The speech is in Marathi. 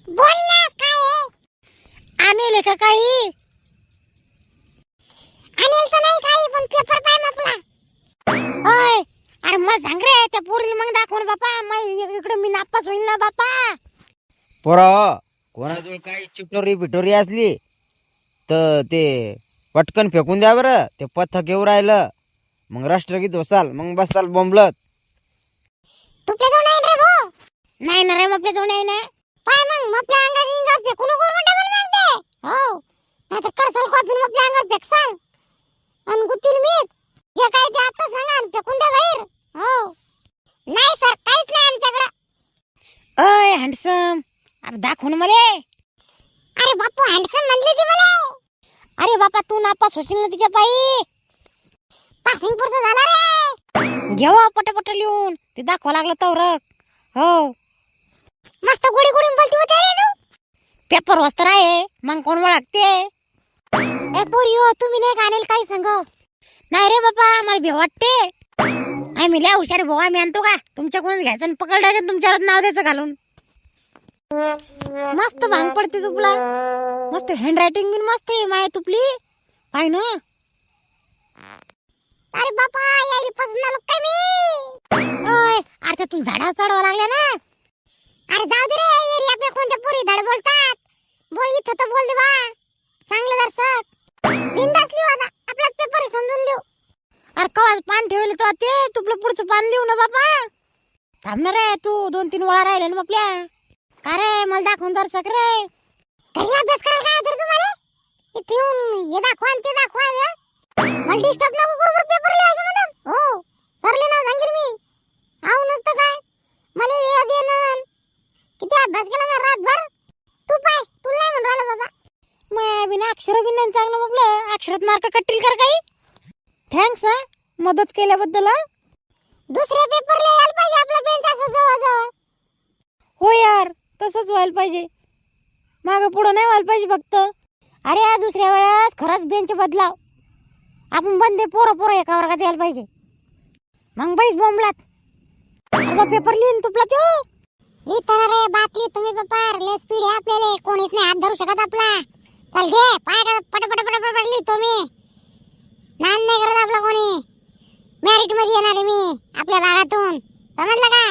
बोल ना काय आहे? अनिल का काही? अनिल तर नाही काही, पण पेपर पाय आपला. ओय अरे मग सांग रे त्या पोरीला मग दाखवून बापा, मग इकडे मी नापास होईल ना बापा. पोरा कोणाजवळ काही चिटोरी बिटोरी असली तर ते पटकन फेकून द्या बरं. ते पथक येऊ राहिलं, मग राष्ट्रगीत होसाल, मग बसाल बोंबलत. तुपले जाऊन नाही रे भाऊ. नाही ना रे आपल्या दोन आहे ना. पाय मग आपल्या अंगावर फेकू नको डबल मागते. हो नाहीतर करसाल कॉपी आपल्या अंगावर फेकसाल आणि गुत्तील मीच जे काय ते आता सांगा आणि फेकून द्या बाहेर. हो नाही सर, काहीच नाही आमच्याकडे. ओय हँडसम अरे दाखवून मला. अरे बापू हँडसम म्हणली ती मला. अरे बापा तू नापास होशील ना तिच्या पायी. पासिंग पुरतं झाला रे. घेवा पटापट लिहून ते दाखवा लागलं तवरक. हो मस्त गुडी गुडी बोलती होती रे तू. पेपर वस्तर आहे मग कोण ओळखते. ए पोरी हो, तुम्ही नाही गाणेल काही सांग. नाही रे बापा मला भीव वाटते. आम्ही लय हुशार भाऊ, आम्ही आणतो का तुमच्याकडून घ्यायचं आणि पकडलं तुमच्यावर नाव द्यायचं घालून. मस्त भांग पडते तुपला, मस्त हँड रायटिंग बी मस्त आहे माय तुपली. पाय ना. अरे बापा यायली पसंत आलो काय मी. ओय अरे तू झाडावर चढवा लागल्या ना. अरे जाऊ दे रे, येरी आपल्या कोणत्या पोरी धड बोलतात. बोल इथं तर बोल दे बा. चांगलं दर्शक बिंदास लिहू, आता आपलाच पेपर आहे समजून लिहू. अरे कवा पान ठेवले तो ते तुपलं पुढचं पान लिहू ना बापा. थांब ना रे तू, 2-3 वळा राहिले ना आपल्या. का रे मला दाखवून दर्शक रे. घरी अभ्यास करायला काय तर तुम्हाला इथे येऊन हे दाखवा आणि ते दाखवा. मला डिस्टर्ब नको करू बरं, पेपर लिहायचे म्हणून. हो सरले नाव सांगेल मी. आऊ नसतं काय मला हे देणं. किती अभ्यास केला मी रातभर. तू पाय तुला नाही म्हणून राहिलं बाबा. मग बिना अक्षर बी नाही चांगलं म्हटलं. अक्षरात मार्क कटतील कर काही. थँक्स हा मदत केल्याबद्दल. दुसरे पेपर लिहायला पाहिजे आपला बेंच असं जवळ. हो यार तसंच व्हायला पाहिजे, मागं पुढं नाही व्हायला पाहिजे फक्त. अरे दुसऱ्या वेळेस खरंच बेंच बदलाव. आपण बंदे पोरं एका वर्गात यायला पाहिजे. मग बाईच बोंबलात पेपर लिहिन तुपला तो. लिहिताना रे बातली तुम्ही पेपर लय स्पीड आहे आपल्याला, कोणीच नाही हात धरू शकत आपला. चल घे पाय का पटापट पटापट लिहितो मी. नान नाही करत आपला कोणी. मेरिट मध्ये येणार आहे मी आपल्या भागातून, समजलं का.